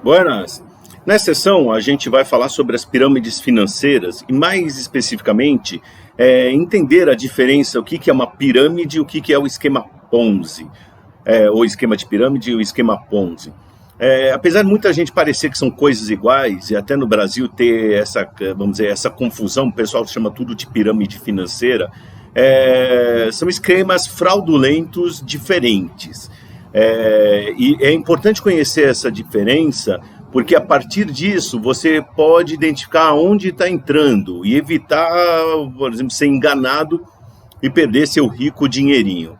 Buenas! Nessa sessão, a gente vai falar sobre as pirâmides financeiras e, mais especificamente, entender a diferença, o que é uma pirâmide e o que é o esquema Ponzi, ou esquema de pirâmide e o esquema Ponzi. Apesar de muita gente parecer que são coisas iguais, e até no Brasil ter essa, vamos dizer, essa confusão, o pessoal chama tudo de pirâmide financeira, são esquemas fraudulentos diferentes. E é importante conhecer essa diferença, porque a partir disso você pode identificar onde está entrando e evitar, por exemplo, ser enganado e perder seu rico dinheirinho.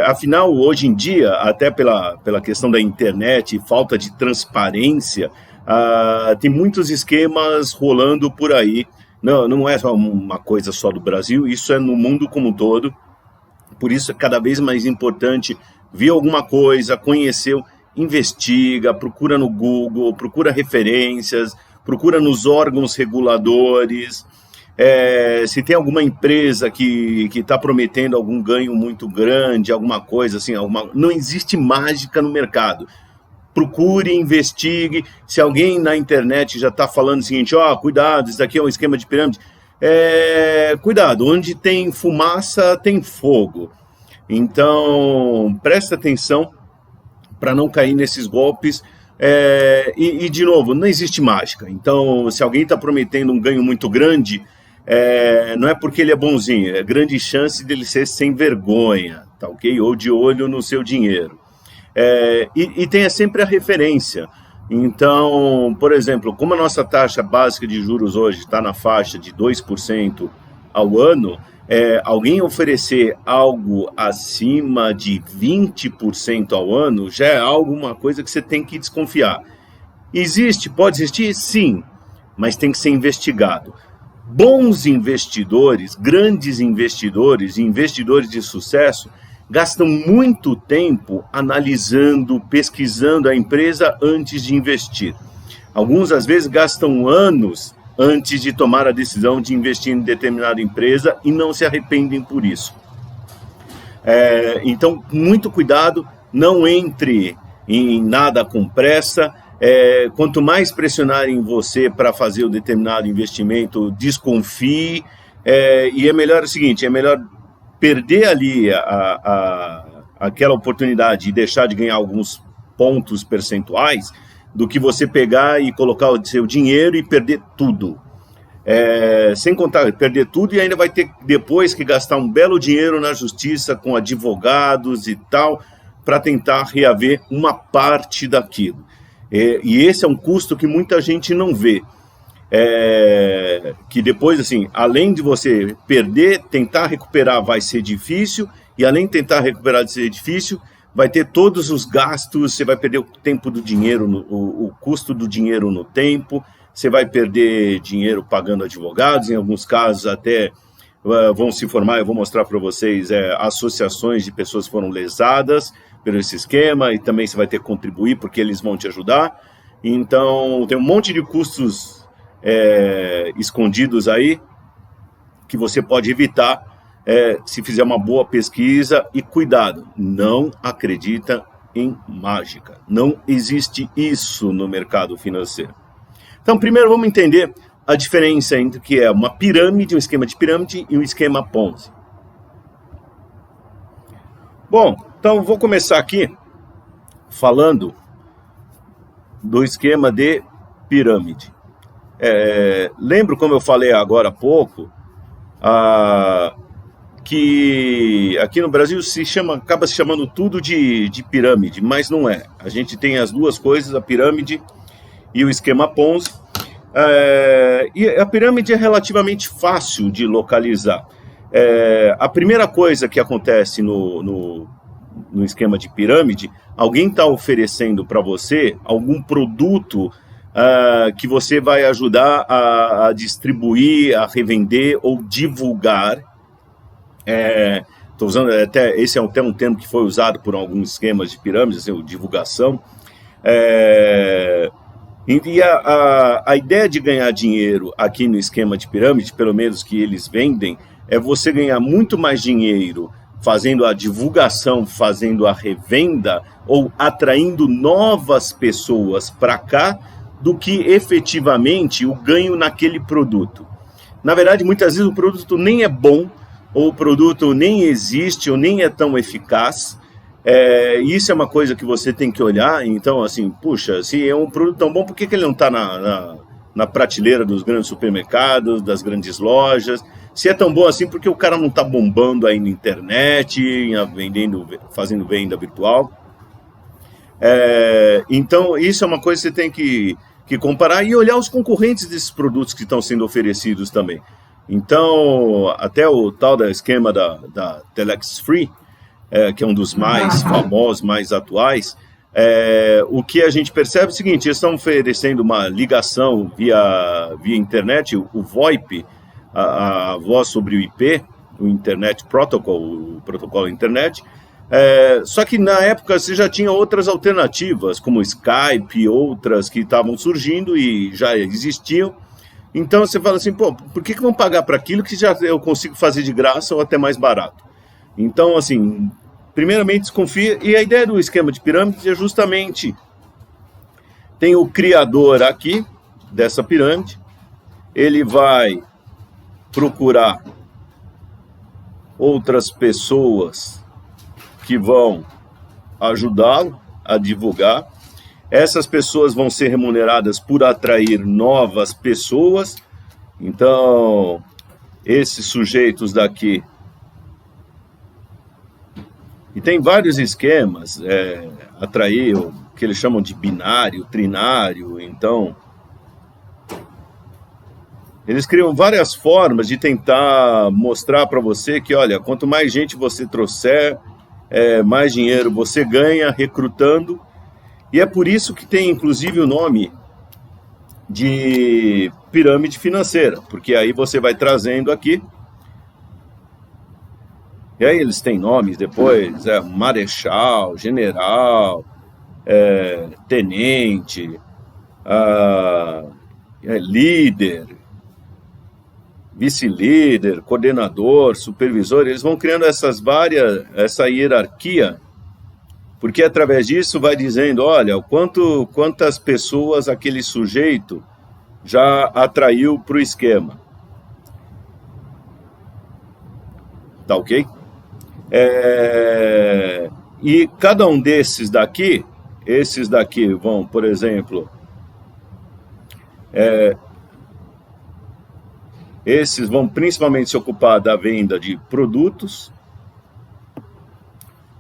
Afinal, hoje em dia, até pela questão da internet e falta de transparência, tem muitos esquemas rolando por aí. Não é só uma coisa só do Brasil, isso é no mundo como um todo. Por isso é cada vez mais importante ver alguma coisa, conheceu, investiga, procura no Google, procura referências, procura nos órgãos reguladores. Se tem alguma empresa que está prometendo algum ganho muito grande, alguma coisa assim, não existe mágica no mercado. Procure, investigue. Se alguém na internet já está falando o seguinte, cuidado, isso daqui é um esquema de pirâmide, cuidado, onde tem fumaça tem fogo. Então, presta atenção para não cair nesses golpes. E, de novo, não existe mágica. Então, se alguém está prometendo um ganho muito grande, não é porque ele é bonzinho, é grande chance dele ser sem vergonha, tá ok? Ou de olho no seu dinheiro. E tenha sempre a referência. Então, por exemplo, como a nossa taxa básica de juros hoje está na faixa de 2% ao ano, alguém oferecer algo acima de 20% ao ano já é uma coisa que você tem que desconfiar. Pode existir? Sim, mas tem que ser investigado. Bons investidores, grandes investidores e investidores de sucesso gastam muito tempo analisando, pesquisando a empresa antes de investir. Alguns, às vezes, gastam anos antes de tomar a decisão de investir em determinada empresa e não se arrependem por isso. Então, muito cuidado, não entre em nada com pressa. Quanto mais pressionarem você para fazer um determinado investimento, desconfie. E é melhor o seguinte, é melhor perder ali aquela oportunidade e deixar de ganhar alguns pontos percentuais do que você pegar e colocar o seu dinheiro e perder tudo. Sem contar, perder tudo e ainda vai ter depois que gastar um belo dinheiro na justiça com advogados e tal, para tentar reaver uma parte daquilo. E esse é um custo que muita gente não vê. Que depois, assim, além de você perder, tentar recuperar vai ser difícil, e além de tentar recuperar de ser difícil, vai ter todos os gastos, você vai perder o tempo do dinheiro, o custo do dinheiro no tempo, você vai perder dinheiro pagando advogados, em alguns casos até vão se formar, eu vou mostrar para vocês, associações de pessoas que foram lesadas pelo esse esquema, e também você vai ter que contribuir porque eles vão te ajudar. Então, tem um monte de custos escondidos aí que você pode evitar se fizer uma boa pesquisa. E cuidado, não acredita em mágica. Não existe isso no mercado financeiro. Então, primeiro vamos entender a diferença entre o que é uma pirâmide, um esquema de pirâmide e um esquema Ponzi. Bom, então vou começar aqui falando do esquema de pirâmide. Lembro, como eu falei agora há pouco, que aqui no Brasil acaba se chamando tudo de pirâmide, mas não é. A gente tem as duas coisas, a pirâmide e o esquema Ponzi. E a pirâmide é relativamente fácil de localizar. A primeira coisa que acontece no esquema de pirâmide, alguém está oferecendo para você algum produto que você vai ajudar a distribuir, a revender ou divulgar. Estou usando esse é até um termo que foi usado por alguns esquemas de pirâmide, assim, divulgação. E a ideia de ganhar dinheiro aqui no esquema de pirâmide, pelo menos que eles vendem, é você ganhar muito mais dinheiro fazendo a divulgação, fazendo a revenda ou atraindo novas pessoas para cá, do que efetivamente o ganho naquele produto. Na verdade, muitas vezes o produto nem é bom, ou o produto nem existe, ou nem é tão eficaz. Isso é uma coisa que você tem que olhar. Então, assim, puxa, se é um produto tão bom, por que ele não está na prateleira dos grandes supermercados, das grandes lojas? Se é tão bom assim, por que o cara não está bombando aí na internet, fazendo venda virtual? Então, isso é uma coisa que você tem que comparar e olhar os concorrentes desses produtos que estão sendo oferecidos também. Então, até o tal da esquema da Telex Free, que é um dos mais famosos, mais atuais, o que a gente percebe é o seguinte: eles estão oferecendo uma ligação via internet, o VoIP, a voz sobre o IP, o Internet Protocol, o protocolo internet. Só que na época você já tinha outras alternativas, como o Skype, outras que estavam surgindo e já existiam. Então você fala assim, pô, por que vão pagar para aquilo que já eu consigo fazer de graça ou até mais barato? Então, assim, primeiramente desconfia. E a ideia do esquema de pirâmide é justamente, tem o criador aqui dessa pirâmide, ele vai procurar outras pessoas que vão ajudá-lo a divulgar. Essas pessoas vão ser remuneradas por atrair novas pessoas. Então, esses sujeitos daqui... E tem vários esquemas, atrair o que eles chamam de binário, trinário. Então, eles criam várias formas de tentar mostrar para você que, olha, quanto mais gente você trouxer, mais dinheiro você ganha recrutando. E é por isso que tem, inclusive, o nome de pirâmide financeira, porque aí você vai trazendo aqui, e aí eles têm nomes depois, marechal, general, tenente, líder, vice-líder, coordenador, supervisor. Eles vão criando essa hierarquia, porque através disso vai dizendo, olha, quantas pessoas aquele sujeito já atraiu para o esquema. Tá ok? E cada um desses daqui, esses daqui vão, por exemplo, esses vão principalmente se ocupar da venda de produtos.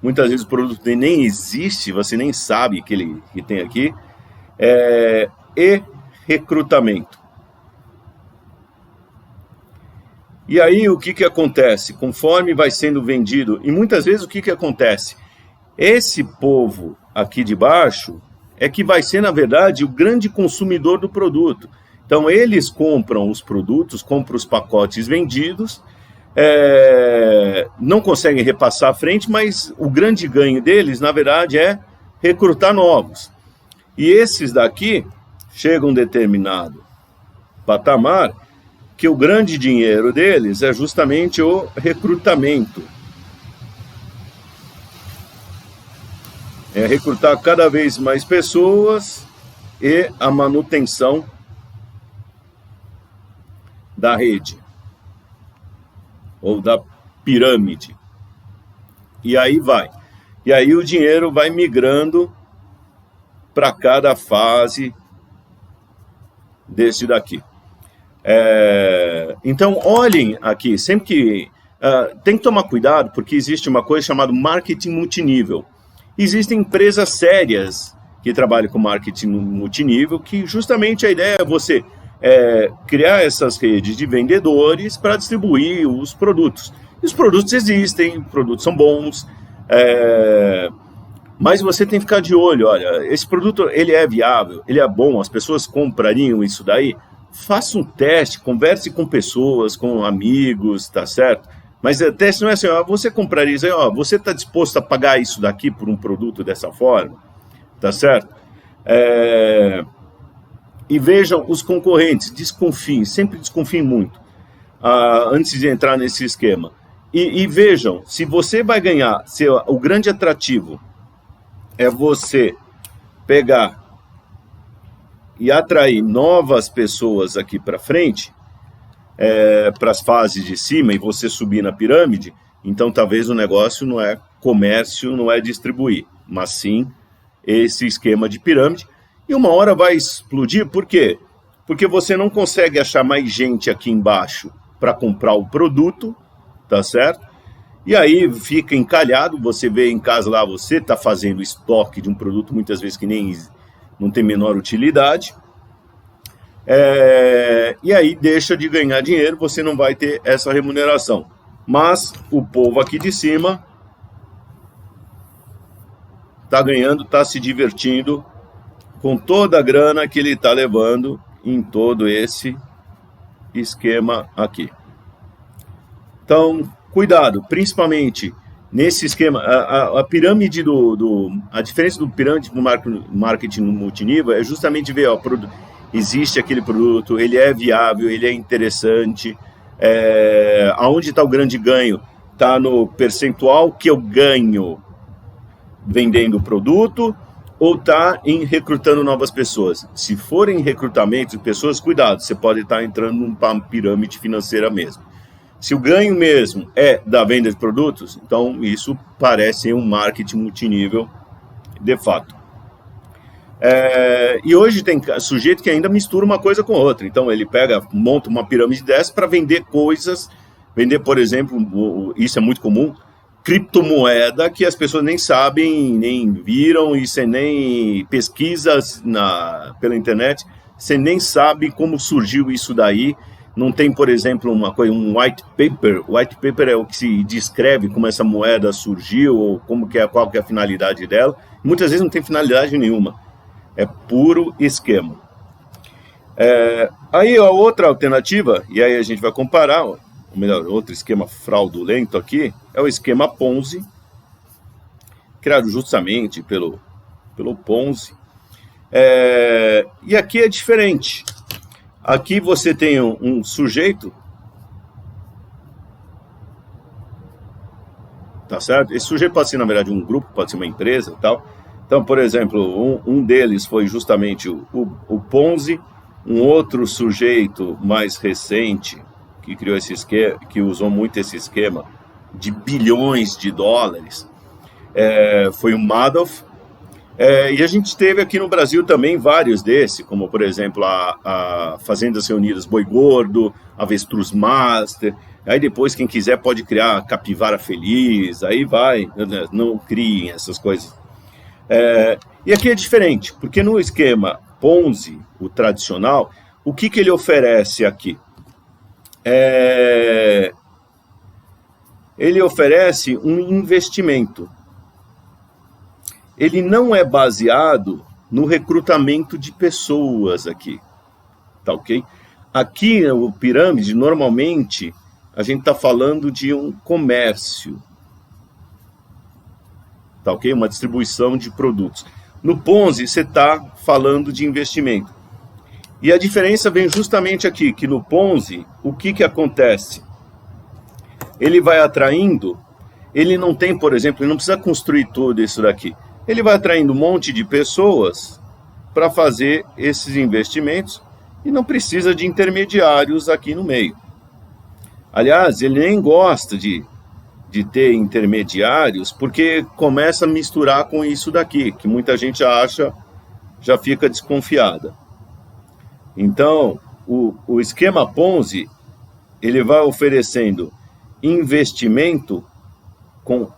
Muitas vezes o produto nem existe, você nem sabe que tem aqui. E recrutamento. E aí o que acontece? Conforme vai sendo vendido, e muitas vezes o que acontece? Esse povo aqui de baixo é que vai ser, na verdade, o grande consumidor do produto. Então eles compram os produtos, compram os pacotes vendidos, não conseguem repassar à frente, mas o grande ganho deles, na verdade, é recrutar novos. E esses daqui chegam a um determinado patamar que o grande dinheiro deles é justamente o recrutamento. É recrutar cada vez mais pessoas e a manutenção da rede ou da pirâmide. E aí vai. E aí o dinheiro vai migrando para cada fase desse daqui. Então, olhem aqui, sempre que... tem que tomar cuidado, porque existe uma coisa chamada marketing multinível. Existem empresas sérias que trabalham com marketing multinível, que justamente a ideia é você criar essas redes de vendedores para distribuir os produtos. E os produtos existem, os produtos são bons, mas você tem que ficar de olho. Olha, esse produto ele é viável, ele é bom, as pessoas comprariam isso daí. Faça um teste, converse com pessoas, com amigos, tá certo? Mas o teste não é assim, você compraria isso aí, você está disposto a pagar isso daqui por um produto dessa forma, tá certo? E vejam os concorrentes, desconfiem, sempre desconfiem muito, antes de entrar nesse esquema. E vejam, se você vai ganhar, se o grande atrativo é você pegar e atrair novas pessoas aqui para frente, para as fases de cima, e você subir na pirâmide, então talvez o negócio não é comércio, não é distribuir, mas sim esse esquema de pirâmide. E uma hora vai explodir, por quê? Porque você não consegue achar mais gente aqui embaixo para comprar o produto, tá certo? E aí fica encalhado, você vê em casa lá, você está fazendo estoque de um produto muitas vezes que nem não tem menor utilidade, e aí deixa de ganhar dinheiro, você não vai ter essa remuneração. Mas o povo aqui de cima está ganhando, está se divertindo com toda a grana que ele está levando em todo esse esquema aqui. Então, cuidado, principalmente nesse esquema, a pirâmide a diferença do pirâmide do marketing multinível é justamente ver, existe aquele produto, ele é viável, ele é interessante, aonde está o grande ganho? Está no percentual que eu ganho vendendo o produto, ou está em recrutando novas pessoas. Se for em recrutamento de pessoas, cuidado, você pode estar entrando numa pirâmide financeira mesmo. Se o ganho mesmo é da venda de produtos, então isso parece um marketing multinível de fato. E hoje tem sujeito que ainda mistura uma coisa com outra. Então ele monta uma pirâmide dessa para vender coisas, por exemplo, isso é muito comum, criptomoeda que as pessoas nem sabem, nem viram, e você nem pesquisa pela internet, você nem sabe como surgiu isso daí. Não tem, por exemplo, um white paper. O white paper é o que se descreve como essa moeda surgiu, ou qual que é a finalidade dela. Muitas vezes não tem finalidade nenhuma. É puro esquema. Aí a outra alternativa, e aí a gente vai comparar, ou melhor, outro esquema fraudulento aqui, é o esquema Ponzi, criado justamente pelo Ponzi. E aqui é diferente. Aqui você tem um sujeito, tá certo? Esse sujeito pode ser, na verdade, um grupo, pode ser uma empresa e tal. Então, por exemplo, um deles foi justamente o Ponzi, um outro sujeito mais recente que criou esse esquema, que usou muito esse esquema de bilhões de dólares, foi o Madoff. E a gente teve aqui no Brasil também vários desses, como por exemplo a Fazendas Reunidas Boi Gordo, Avestruz Master. Aí depois quem quiser pode criar Capivara Feliz, aí vai, não criem essas coisas. E aqui é diferente, porque no esquema Ponzi, o tradicional, o que ele oferece aqui? Ele oferece um investimento. Ele não é baseado no recrutamento de pessoas aqui, tá ok? Aqui, o pirâmide, normalmente, a gente está falando de um comércio, tá ok? Uma distribuição de produtos. No Ponzi, você está falando de investimento. E a diferença vem justamente aqui, que no Ponzi, o que acontece? Ele vai atraindo, ele não tem, por exemplo, ele não precisa construir tudo isso daqui. Ele vai atraindo um monte de pessoas para fazer esses investimentos e não precisa de intermediários aqui no meio. Aliás, ele nem gosta de ter intermediários porque começa a misturar com isso daqui, que muita gente já fica desconfiada. Então, o esquema Ponzi, ele vai oferecendo investimento com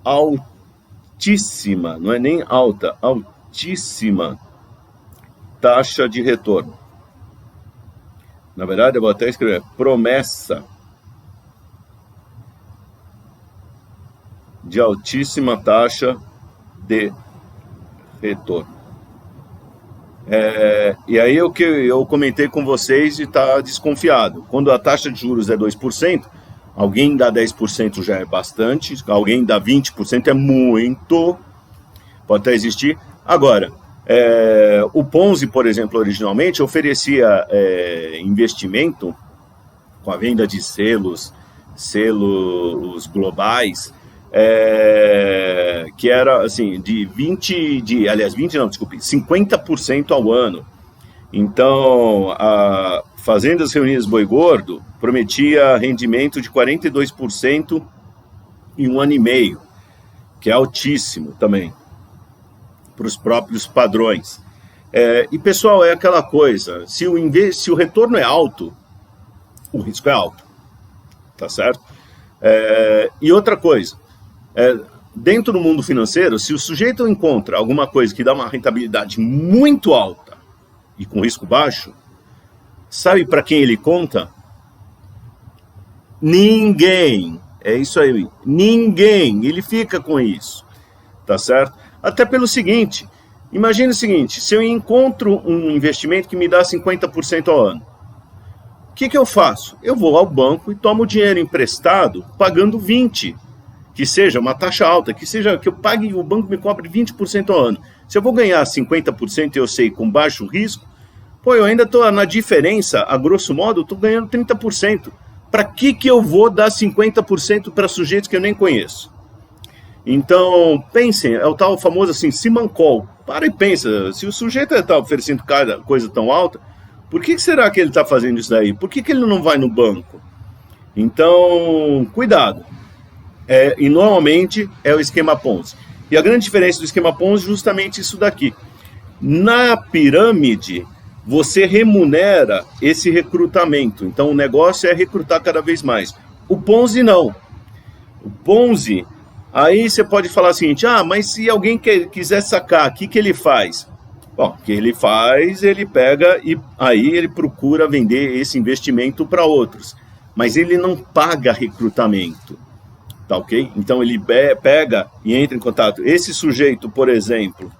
altíssima, não é nem alta, altíssima taxa de retorno. Na verdade, eu vou até escrever promessa de altíssima taxa de retorno. E aí o que eu comentei com vocês e está desconfiado. Quando a taxa de juros é 2%, alguém dá 10% já é bastante, alguém dá 20% é muito, pode até existir. Agora, o Ponzi, por exemplo, originalmente oferecia investimento com a venda de selos selos globais, que era assim, de 50% ao ano. Então, a Fazendas Reunidas Boi Gordo prometia rendimento de 42% em 1 ano e meio, que é altíssimo também, para os próprios padrões. E, pessoal, é aquela coisa, se o retorno é alto, o risco é alto, tá certo? E outra coisa, dentro do mundo financeiro, se o sujeito encontra alguma coisa que dá uma rentabilidade muito alta e com risco baixo, sabe para quem ele conta? Ninguém. É isso aí. Ninguém. Ele fica com isso. Tá certo? Até pelo seguinte, imagine o seguinte, se eu encontro um investimento que me dá 50% ao ano, o que eu faço? Eu vou ao banco e tomo dinheiro emprestado pagando 20%. Que seja uma taxa alta, que seja que eu pague, o banco me cobre 20% ao ano. Se eu vou ganhar 50%, eu sei, com baixo risco, eu ainda estou na diferença, a grosso modo, estou ganhando 30%. Para que eu vou dar 50% para sujeitos que eu nem conheço? Então, pensem, é o tal famoso assim, Simancol. Para e pensa, se o sujeito está oferecendo cada coisa tão alta, por que será que ele está fazendo isso daí? Por que ele não vai no banco? Então, cuidado. E normalmente é o esquema Ponzi. E a grande diferença do esquema Ponzi é justamente isso daqui. Na pirâmide, você remunera esse recrutamento. Então, o negócio é recrutar cada vez mais. O Ponzi, não. O Ponzi, aí você pode falar o seguinte, mas se alguém quiser sacar, o que ele faz? Bom, o que ele faz, ele pega e aí ele procura vender esse investimento para outros. Mas ele não paga recrutamento. Tá ok? Então ele pega e entra em contato. Esse sujeito, por exemplo,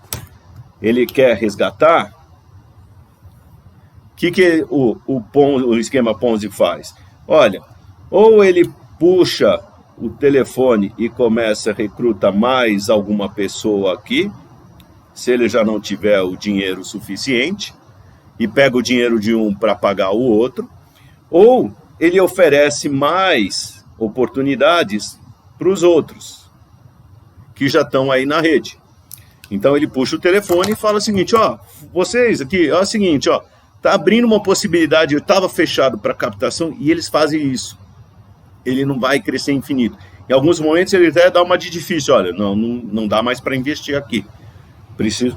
ele quer resgatar. O que o esquema Ponzi faz? Olha, ou ele puxa o telefone e começa a recrutar mais alguma pessoa aqui, se ele já não tiver o dinheiro suficiente, e pega o dinheiro de um para pagar o outro, ou ele oferece mais oportunidades para os outros, que já estão aí na rede. Então ele puxa o telefone e fala o seguinte, vocês aqui, é o seguinte, tá abrindo uma possibilidade, eu estava fechado para captação, e eles fazem isso. Ele não vai crescer infinito. Em alguns momentos ele até dá uma de difícil, olha, não dá mais para investir aqui. Preciso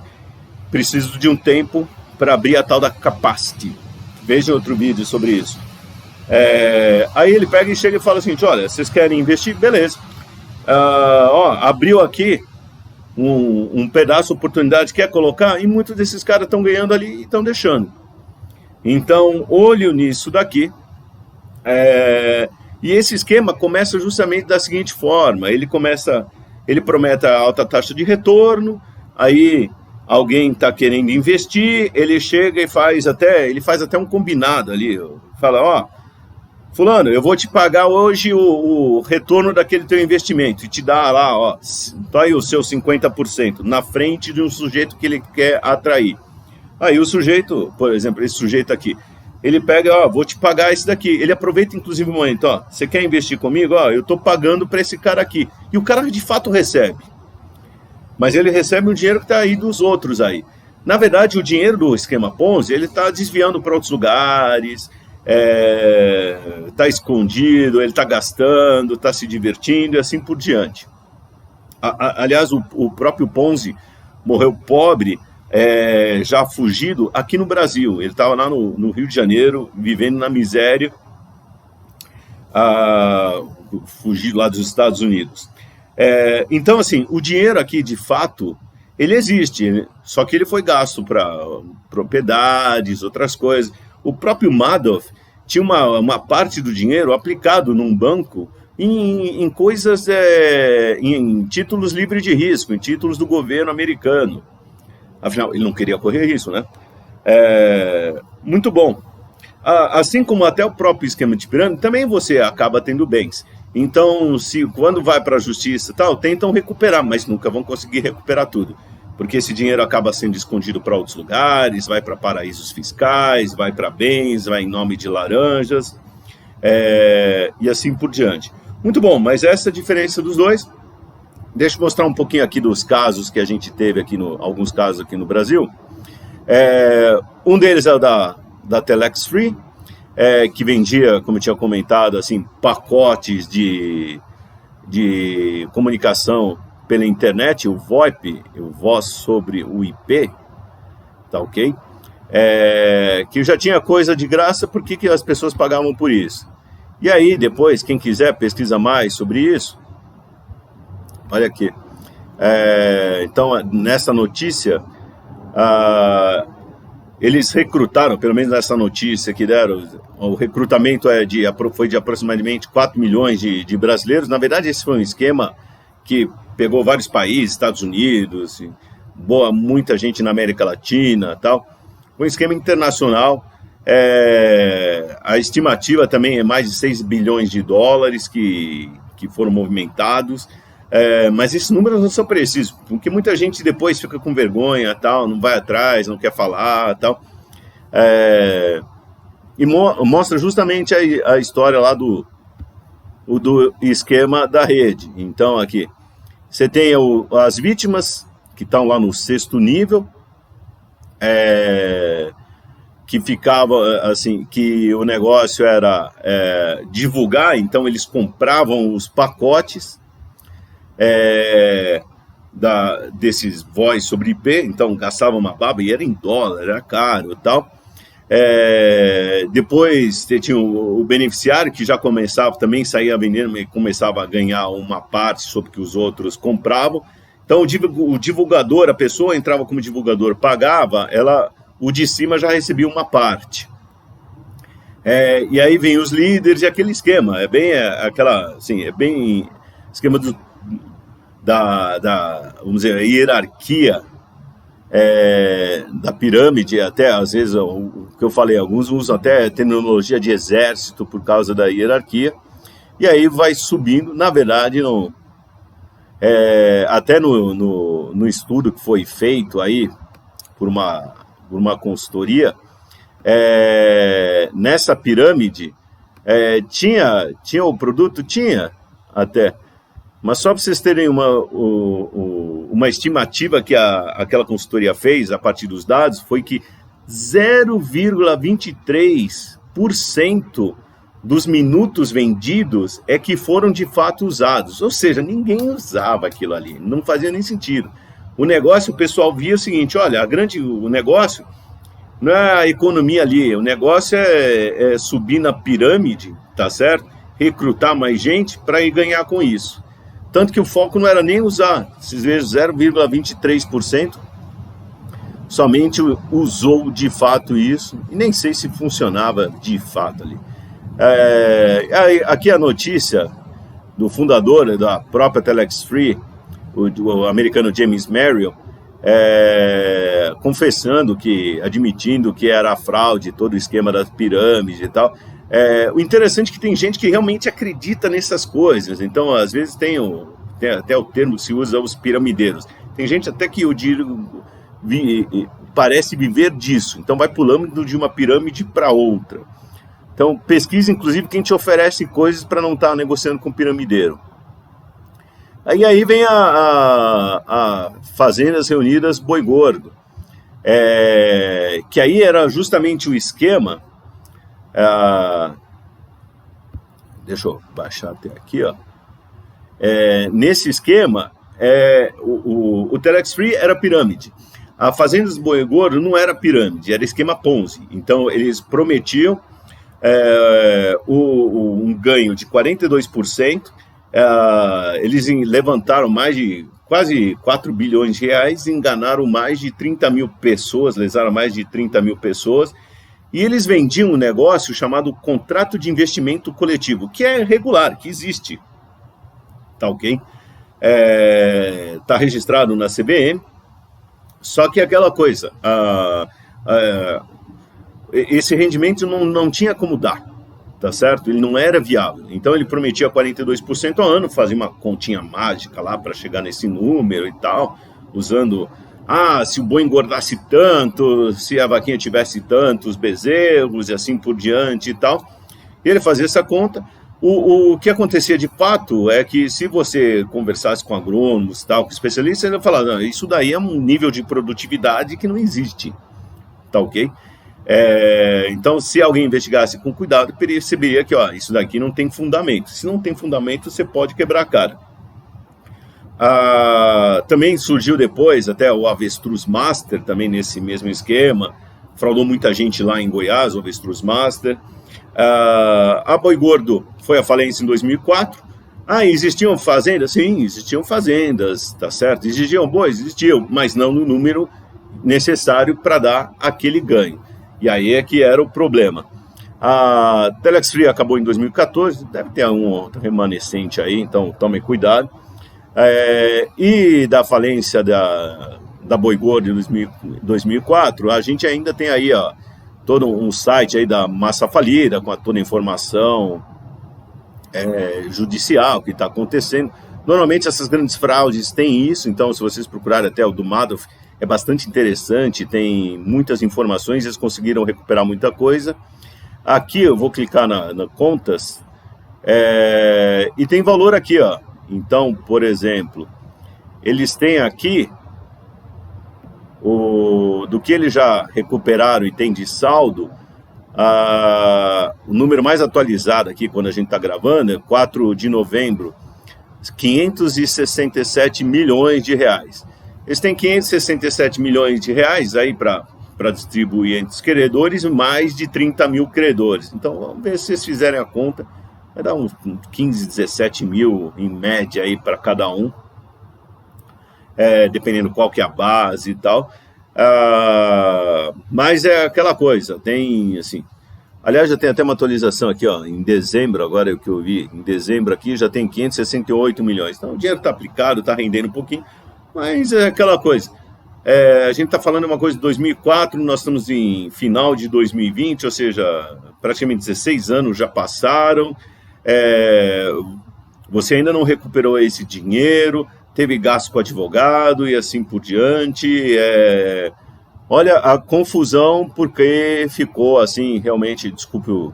de um tempo para abrir a tal da capacity. Veja outro vídeo sobre isso. Aí ele pega e chega e fala assim, olha, vocês querem investir? Beleza. Abriu aqui um pedaço de oportunidade, quer colocar? E muitos desses caras estão ganhando ali e estão deixando. Então, olho nisso daqui. E esse esquema começa justamente da seguinte forma, ele promete a alta taxa de retorno, aí alguém está querendo investir, ele chega e faz até um combinado ali, fala, fulano, eu vou te pagar hoje o retorno daquele teu investimento, e te dá lá, tá aí o seu 50%, na frente de um sujeito que ele quer atrair. Aí o sujeito, por exemplo, esse sujeito aqui, ele pega, vou te pagar esse daqui, ele aproveita inclusive o momento, você quer investir comigo? Eu estou pagando para esse cara aqui. E o cara de fato recebe. Mas ele recebe um dinheiro que está aí dos outros aí. Na verdade, o dinheiro do esquema Ponzi, ele está desviando para outros lugares, está escondido, ele está gastando, está se divertindo e assim por diante. Aliás, o próprio Ponzi morreu pobre, já fugido aqui no Brasil. Ele estava lá no Rio de Janeiro, vivendo na miséria, fugido lá dos Estados Unidos. Então, assim, o dinheiro aqui, de fato, ele existe, só que ele foi gasto para propriedades, outras coisas. O próprio Madoff tinha uma parte do dinheiro aplicado num banco em coisas, em títulos livres de risco, em títulos do governo americano. Afinal, ele não queria correr risco, né? Muito bom. Assim como até o próprio esquema de pirâmide, também você acaba tendo bens. Então, quando vai para a justiça e tal, tentam recuperar, mas nunca vão conseguir recuperar tudo. Porque esse dinheiro acaba sendo escondido para outros lugares, vai para paraísos fiscais, vai para bens, vai em nome de laranjas. e assim por diante. Muito bom, mas essa é a diferença dos dois. Deixa eu mostrar um pouquinho aqui dos casos que a gente teve aqui, alguns casos aqui no Brasil. Um deles é o da Telex Free, que vendia, como eu tinha comentado, assim, pacotes de comunicação pela internet, o VoIP, o Voz sobre o IP, tá ok? Que já tinha coisa de graça, por que as pessoas pagavam por isso? E aí, depois, quem quiser pesquisa mais sobre isso, olha aqui. Então, nessa notícia, eles recrutaram, pelo menos nessa notícia que deram, o recrutamento foi de aproximadamente 4 milhões de brasileiros. Na verdade, esse foi um esquema que pegou vários países, Estados Unidos, muita gente na América Latina, tal. Foi um esquema internacional. A estimativa também é mais de 6 bilhões de dólares que foram movimentados. Mas esses números não são precisos, porque muita gente depois fica com vergonha, tal, não vai atrás, não quer falar, tal. E mostra justamente a história lá do esquema da rede. Então, aqui, você tem as vítimas que estão lá no 6º nível, que ficava assim, que o negócio era divulgar, então eles compravam os pacotes desses voz sobre IP, então gastavam uma baba e era em dólar, era caro e tal. Depois tinha o beneficiário que já começava, também saía vendendo e começava a ganhar uma parte sobre o que os outros compravam. Então o divulgador, a pessoa entrava como divulgador, pagava, o de cima já recebia uma parte. E aí vem os líderes e aquele esquema, é bem esquema vamos dizer, a hierarquia da pirâmide, até às vezes, o que eu falei, alguns usam até terminologia de exército por causa da hierarquia, e aí vai subindo, na verdade, até no estudo que foi feito aí por uma consultoria, nessa pirâmide, tinha o produto, tinha até, mas só para vocês terem uma estimativa que aquela consultoria fez a partir dos dados, foi que 0,23% dos minutos vendidos que foram de fato usados. Ou seja, ninguém usava aquilo ali, não fazia nem sentido. O negócio, o pessoal via o seguinte, olha, o negócio não é a economia ali, o negócio é subir na pirâmide, tá certo? Recrutar mais gente para ir ganhar com isso. Tanto que o foco não era nem usar, vocês vejam, 0,23% somente usou de fato isso, e nem sei se funcionava de fato ali. Aqui a notícia do fundador da própria Telex Free, o americano James Merrill, confessando admitindo que era fraude, todo o esquema das pirâmides e tal. O interessante é que tem gente que realmente acredita nessas coisas, então às vezes tem até o termo que se usa, os piramideiros. Tem gente até que parece viver disso, então vai pulando de uma pirâmide para outra. Então pesquisa inclusive quem te oferece coisas para não estar negociando com piramideiro. Aí vem a Fazendas Reunidas Boi Gordo, que aí era justamente o esquema. Deixa eu baixar até aqui, ó. Nesse esquema, o Telex Free era pirâmide. A Fazendas Boi Gordo não era pirâmide, era esquema Ponzi. Então eles prometiam um ganho de 42%. Eles levantaram mais de quase 4 bilhões de reais, enganaram mais de 30 mil pessoas, lesaram mais de 30 mil pessoas, e eles vendiam um negócio chamado contrato de investimento coletivo, que é regular, que existe, tá ok? Tá registrado na CVM, só que aquela coisa, esse rendimento não tinha como dar, tá certo? Ele não era viável. Então ele prometia 42% ao ano, fazia uma continha mágica lá para chegar nesse número e tal, usando, se o boi engordasse tanto, se a vaquinha tivesse tantos bezerros e assim por diante e tal. E ele fazia essa conta. O que acontecia de fato é que se você conversasse com agrônomos, tal, com especialistas, ele ia falar, não, isso daí é um nível de produtividade que não existe, tá ok? Então, se alguém investigasse com cuidado, perceberia que isso daqui não tem fundamento. Se não tem fundamento, você pode quebrar a cara. Também surgiu depois até o Avestruz Master, também nesse mesmo esquema, fraudou muita gente lá em Goiás, o Avestruz Master. A Boi Gordo foi à falência em 2004. Existiam fazendas? Sim, existiam fazendas, tá certo? Existiam bois? Existiam, mas não no número necessário para dar aquele ganho. E aí é que era o problema. A Telex Free acabou em 2014, deve ter um outro remanescente aí, então tome cuidado. E da falência da Boi Gordo em 2004, a gente ainda tem aí todo um site aí da Massa Falida, com toda a informação judicial que está acontecendo. Normalmente essas grandes fraudes têm isso, então se vocês procurarem até o do Madoff, é bastante interessante, tem muitas informações, eles conseguiram recuperar muita coisa. Aqui eu vou clicar na contas, e tem valor aqui, Então, por exemplo, eles têm aqui do que eles já recuperaram e tem de saldo. O número mais atualizado aqui, quando a gente está gravando, é 4 de novembro, 567 milhões de reais. Eles têm 567 milhões de reais aí para distribuir entre os credores, mais de 30 mil credores. Então, vamos ver se vocês fizerem a conta. Vai dar uns 15, 17 mil em média aí para cada um, dependendo qual que é a base e tal. Mas é aquela coisa, tem assim... Aliás, já tem até uma atualização aqui, em dezembro, agora é o que eu vi, em dezembro aqui já tem 568 milhões. Então o dinheiro está aplicado, está rendendo um pouquinho, mas é aquela coisa. A gente está falando uma coisa de 2004, nós estamos em final de 2020, ou seja, praticamente 16 anos já passaram. Você ainda não recuperou esse dinheiro, teve gasto com advogado e assim por diante. Olha a confusão, porque ficou assim, realmente, desculpe o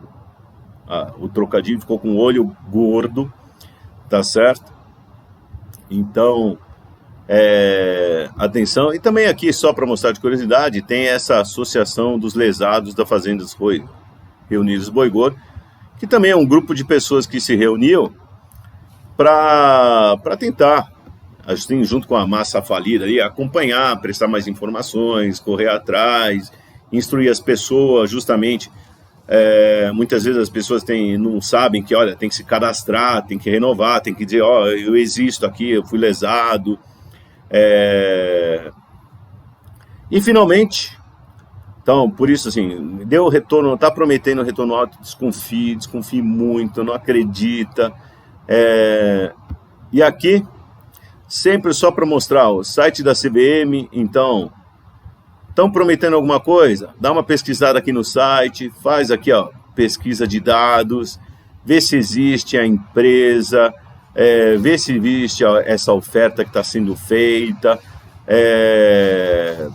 trocadilho, ficou com o olho gordo, tá certo? Então, atenção. E também aqui, só para mostrar de curiosidade, tem essa associação dos lesados da Fazendas Reunidos Boi Gordo, que também é um grupo de pessoas que se reuniu para tentar, assim, junto com a Massa Falida, ali, acompanhar, prestar mais informações, correr atrás, instruir as pessoas, justamente. Muitas vezes as pessoas não sabem que, olha, tem que se cadastrar, tem que renovar, tem que dizer, eu existo aqui, eu fui lesado. E finalmente, então, por isso, assim, deu retorno, está prometendo retorno alto, desconfie muito, não acredita. E aqui, sempre só para mostrar o site da CVM. Então, estão prometendo alguma coisa? Dá uma pesquisada aqui no site, faz aqui, pesquisa de dados, vê se existe a empresa, vê se existe essa oferta que está sendo feita.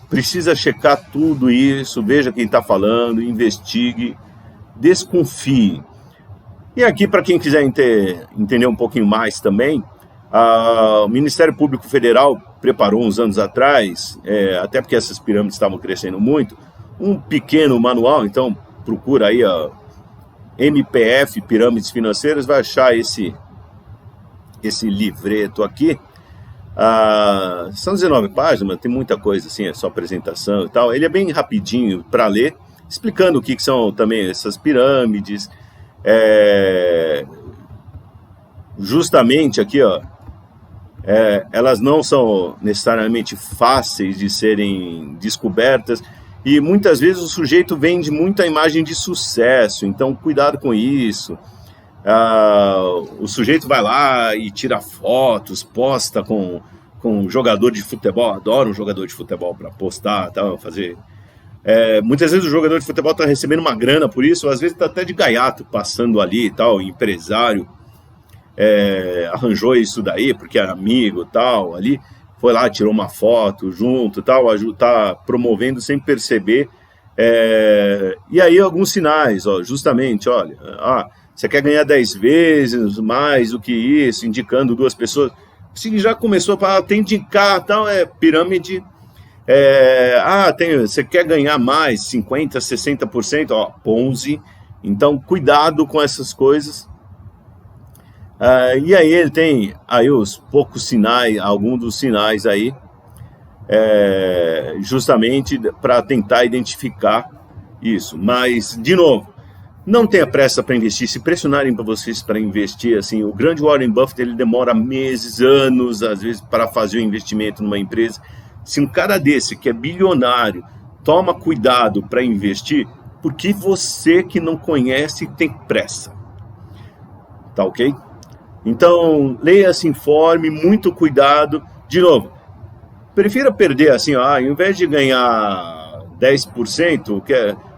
Precisa checar tudo isso, veja quem está falando, investigue, desconfie. E aqui, para quem quiser entender um pouquinho mais também, o Ministério Público Federal preparou uns anos atrás, até porque essas pirâmides estavam crescendo muito, um pequeno manual. Então procura aí a MPF, Pirâmides Financeiras, vai achar esse livreto aqui. São 19 páginas, mas tem muita coisa assim, é só apresentação e tal. Ele é bem rapidinho para ler, explicando o que são também essas pirâmides. Justamente aqui, elas não são necessariamente fáceis de serem descobertas, e muitas vezes o sujeito vende muita imagem de sucesso, então cuidado com isso. O sujeito vai lá e tira fotos, posta com um jogador de futebol, adoro um jogador de futebol para postar, tal, fazer... muitas vezes o jogador de futebol está recebendo uma grana por isso, às vezes está até de gaiato passando ali e tal, empresário arranjou isso daí porque era amigo tal, ali foi lá, tirou uma foto junto tal, está promovendo sem perceber. E aí alguns sinais, justamente, olha, você quer ganhar 10 vezes mais do que isso, indicando duas pessoas. Se já começou a falar, tem de indicar, tal, é pirâmide. Você quer ganhar mais, 50%, 60%, ó, Ponzi. Então, cuidado com essas coisas. E aí ele tem aí os poucos sinais, alguns dos sinais aí, justamente para tentar identificar isso. Mas, de novo, não tenha pressa para investir. Se pressionarem para vocês para investir, assim, o grande Warren Buffett, ele demora meses, anos, às vezes, para fazer o investimento numa empresa. Se um cara desse, que é bilionário, toma cuidado para investir, porque você que não conhece tem pressa. Tá ok? Então, leia, se informe, muito cuidado. De novo, prefira perder assim, ao invés de ganhar 10%,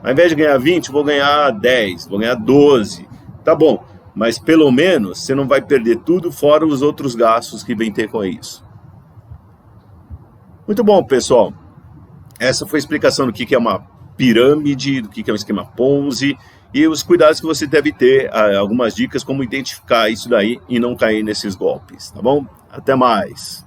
ao invés de ganhar 20%, vou ganhar 10%, vou ganhar 12%. Tá bom, mas pelo menos você não vai perder tudo, fora os outros gastos que vem ter com isso. Muito bom, pessoal. Essa foi a explicação do que é uma pirâmide, do que é um esquema Ponzi e os cuidados que você deve ter, algumas dicas como identificar isso daí e não cair nesses golpes, tá bom? Até mais!